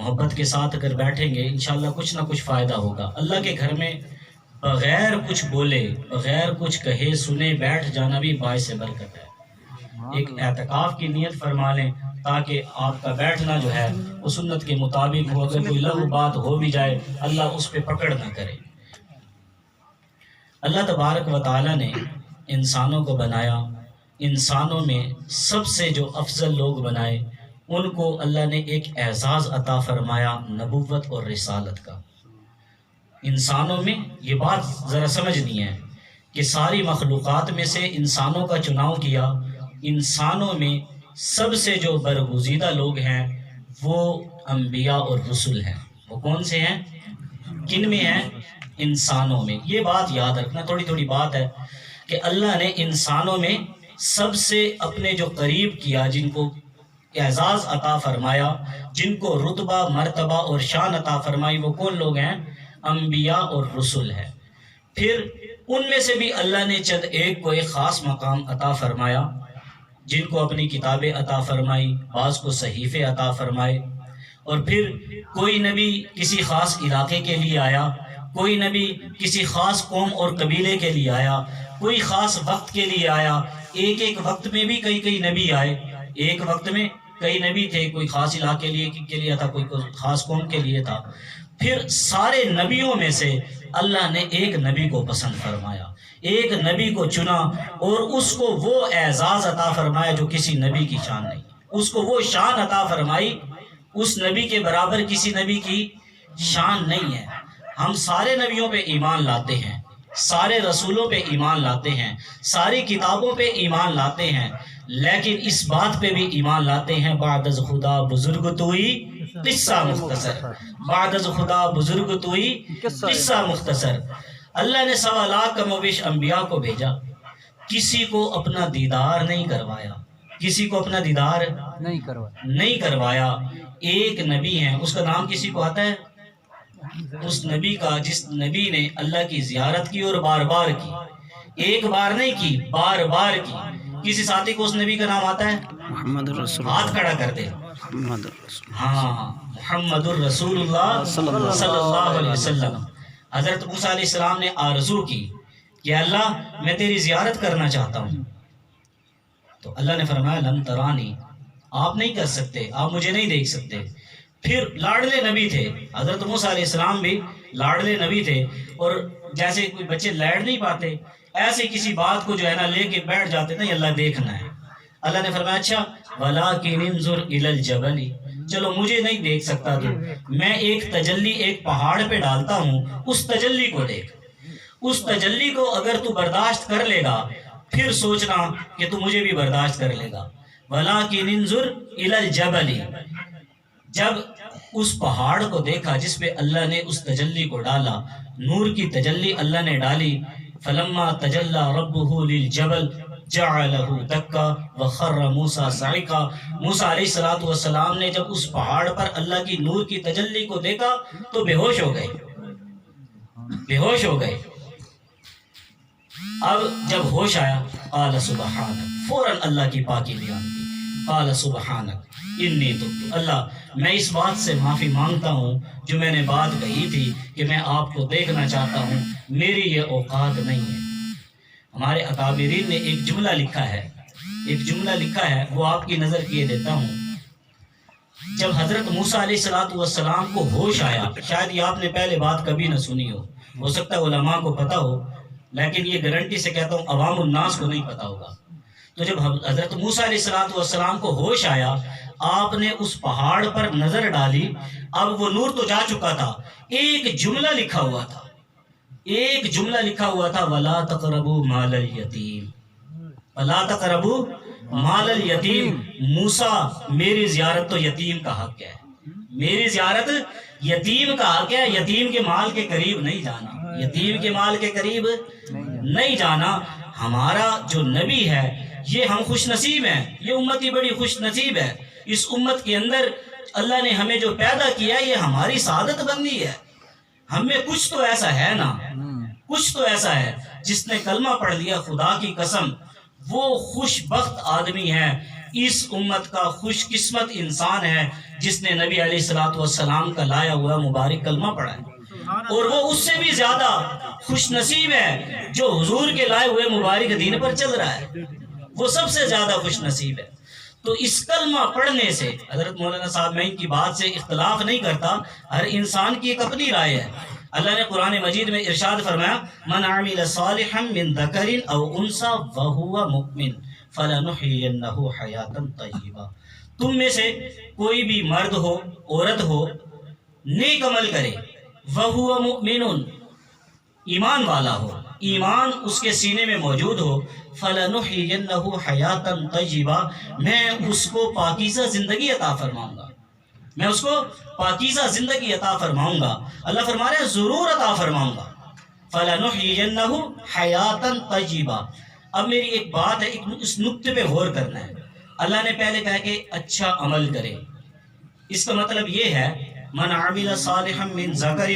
محبت کے ساتھ اگر بیٹھیں گے انشاءاللہ کچھ نہ کچھ فائدہ ہوگا۔ اللہ کے گھر میں بغیر کچھ بولے بغیر کچھ کہے سنے بیٹھ جانا بھی باعث برکت ہے۔ ایک اعتکاف کی نیت فرما لیں تاکہ آپ کا بیٹھنا جو ہے وہ سنت کے مطابق ہو، اگر کوئی لغو بات ہو بھی جائے اللہ اس پہ پکڑ نہ کرے۔ اللہ تبارک و تعالی نے انسانوں کو بنایا، انسانوں میں سب سے جو افضل لوگ بنائے ان کو اللہ نے ایک اعزاز عطا فرمایا نبوت اور رسالت کا۔ انسانوں میں یہ بات ذرا سمجھنی ہے کہ ساری مخلوقات میں سے انسانوں کا چناؤ کیا، انسانوں میں سب سے جو برگزیدہ لوگ ہیں وہ انبیاء اور رسل ہیں۔ وہ کون سے ہیں؟ کن میں ہیں؟ انسانوں میں۔ یہ بات یاد رکھنا، تھوڑی تھوڑی بات ہے کہ اللہ نے انسانوں میں سب سے اپنے جو قریب کیا، جن کو اعزاز عطا فرمایا، جن کو رتبہ مرتبہ اور شان عطا فرمائی، وہ کون لوگ ہیں؟ انبیاء اور رسل ہیں۔ پھر ان میں سے بھی اللہ نے چند ایک کو ایک خاص مقام عطا فرمایا، جن کو اپنی کتابیں عطا فرمائی، بعض کو صحیفے عطا فرمائے، اور پھر کوئی نبی کسی خاص علاقے کے لیے آیا، کوئی نبی کسی خاص قوم اور قبیلے کے لیے آیا، کوئی خاص وقت کے لیے آیا۔ ایک ایک وقت میں بھی کئی نبی آئے، ایک وقت میں کئی نبی تھے، کوئی خاص علاقے کے لیے تھا، کوئی خاص قوم کے لیے تھا۔ پھر سارے نبیوں میں سے اللہ نے ایک نبی کو پسند فرمایا، ایک نبی کو چنا اور اس کو وہ اعزاز عطا فرمایا جو کسی نبی کی شان نہیں، اس کو وہ شان عطا فرمائی، اس نبی کے برابر کسی نبی کی شان نہیں ہے۔ ہم سارے نبیوں پہ ایمان لاتے ہیں، سارے رسولوں پہ ایمان لاتے ہیں، ساری کتابوں پہ ایمان لاتے ہیں، لیکن اس بات پہ بھی ایمان لاتے ہیں بعد از خدا بزرگ توئی قصہ مختصر، بعد از خدا بزرگ توئی قصہ مختصر۔ اللہ نے 1.25 لاکھ کم و بیش انبیاء کو بھیجا، کسی کو اپنا دیدار نہیں کروایا، کسی کو اپنا دیدار نہیں کروایا۔ ایک نبی ہے، اس کا نام کسی کو آتا ہے؟ اس نبی کا جس نبی نے اللہ کی زیارت کی اور بار بار کی، ایک بار نہیں کی، بار بار کی۔ کسی ساتھی کو اس نبی کا نام آتا ہے؟ محمد الرسول، ہاتھ کھڑا کر دے۔ محمد الرسول، ہاں، محمد الرسول اللہ صلی اللہ علیہ وسلم۔ حضرت موسیٰ علیہ السلام نے آرزو کی کہ اللہ میں تیری زیارت کرنا چاہتا ہوں، تو اللہ نے فرمایا لن ترانی، آپ نہیں کر سکتے، آپ مجھے نہیں دیکھ سکتے۔ پھر لاڈلے نبی تھے، حضرت موسیٰ علیہ السلام بھی لاڈلے نبی تھے، اور جیسے کوئی بچے لیٹ نہیں پاتے ایسے کسی بات کو جو ہے نا لے کے بیٹھ جاتے نا، اللہ دیکھنا ہے۔ اللہ نے فرمایا اچھا وَلَٰكِنِ انظُرْ إِلَى الْجَبَلِ، چلو مجھے نہیں دیکھ سکتا تو میں ایک تجلی ایک پہاڑ پہ ڈالتا ہوں، اس تجلی کو دیکھ، اس تجلی کو اگر تو برداشت کر لے گا پھر سوچنا کہ تو مجھے بھی برداشت کر لے گا۔ وَلَٰكِنِ انظُرْ إِلَى الْجَبَلِ، جب اس پہاڑ کو دیکھا جس پہ اللہ نے اس تجلی کو ڈالا، نور کی تجلی اللہ نے ڈالی، فلما تجلی ربہ للجبل جعلہ دکا وخر موسیٰ صعقا، موسیٰ علیہ السلام نے جب اس پہاڑ پر اللہ کی نور کی تجلی کو دیکھا تو بے ہوش ہو گئے، بے ہوش ہو گئے۔ اب جب ہوش آیا قال سبحانک، فوراً اللہ کی پاکی بیان کی، قال سبحانک انی تبت، اللہ میں اس بات سے معافی مانگتا ہوں جو میں نے بات کہی تھی کہ میں آپ کو دیکھنا چاہتا ہوں، میری یہ اوقات نہیں ہے۔ ہمارے اکابرین نے ایک جملہ لکھا ہے، ایک جملہ لکھا ہے، وہ آپ کی نظر کیے دیتا ہوں۔ جب حضرت موسیٰ علیہ السلام کو ہوش آیا، شاید یہ آپ نے پہلے بات کبھی نہ سنی ہو سکتا ہے علماء کو پتہ ہو، لیکن یہ گارنٹی سے کہتا ہوں عوام الناس کو نہیں پتہ ہوگا۔ تو جب حضرت موسیٰ علیہ السلام کو ہوش آیا، آپ نے اس پہاڑ پر نظر ڈالی، اب وہ نور تو جا چکا تھا، ایک جملہ لکھا ہوا تھا، ایک جملہ لکھا ہوا تھا وَلَا تَقْرَبُوا مَالَ الْيَتِيمِ، وَلَا تَقْرَبُوا مَالَ الْيَتِيمِ، موسیٰ میری زیارت تو یتیم کا حق ہے، میری زیارت یتیم کا حق ہے، یتیم کے مال کے قریب نہیں جانا، یتیم کے مال کے قریب نہیں جانا۔ ہمارا جو نبی ہے یہ ہم خوش نصیب ہیں، یہ امت ہی بڑی خوش نصیب ہے، اس امت کے اندر اللہ نے ہمیں جو پیدا کیا یہ ہماری سعادت بندی ہے۔ ہم میں کچھ تو ایسا ہے نا، کچھ تو ایسا ہے جس نے کلمہ پڑھ لیا خدا کی قسم وہ خوش بخت آدمی ہے، اس امت کا خوش قسمت انسان ہے جس نے نبی علیہ الصلوۃ والسلام کا لایا ہوا مبارک کلمہ پڑھا ہے، اور وہ اس سے بھی زیادہ خوش نصیب ہے جو حضور کے لائے ہوئے مبارک دین پر چل رہا ہے، وہ سب سے زیادہ خوش نصیب ہے۔ تو اس کلمہ پڑھنے سے حضرت مولانا صاحب میں ان کی بات سے اختلاف نہیں کرتا، ہر انسان کی ایک اپنی رائے ہے۔ اللہ نے قرآن مجید میں ارشاد فرمایا من عمل صالحا من ذکر او انثى وهو مؤمن فلنحيينه حیاتا طیبہ، تم میں سے کوئی بھی مرد ہو عورت ہو نیک عمل کرے، وہو مؤمن ایمان والا ہو، ایمان اس کے سینے میں موجود ہو، فَلَنُحْيِيَنَّهُ حَيَاةً طَيِّبَةً، میں اس کو پاکیزہ زندگی عطا فرماؤں گا، میں اس کو پاکیزہ زندگی عطا فرماؤں گا۔ اللہ فرما رہے ہیں ضرور عطا فرماؤں گا، فَلَنُحْيِيَنَّهُ حَيَاةً طَيِّبَةً۔ اب میری ایک بات ہے، اس نقطے پہ غور کرنا ہے۔ اللہ نے پہلے کہا کہ اچھا عمل کرے، اس کا مطلب یہ ہے من عمل صالحا من ذکر